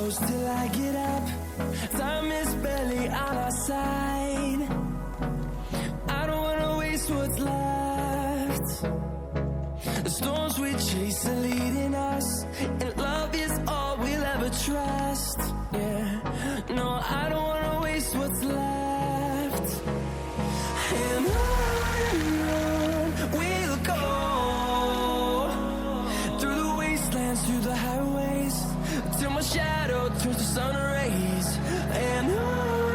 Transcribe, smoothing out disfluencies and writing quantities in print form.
close till I get up. Time is barely on our side. I don't wanna waste what's left. The storms we chase are leading us, and love is all we'll ever trust. Yeah, no, I don't wanna waste what's left. And on we'll go, through the wastelands, through the highways, till my shadow turns to sun rays. And on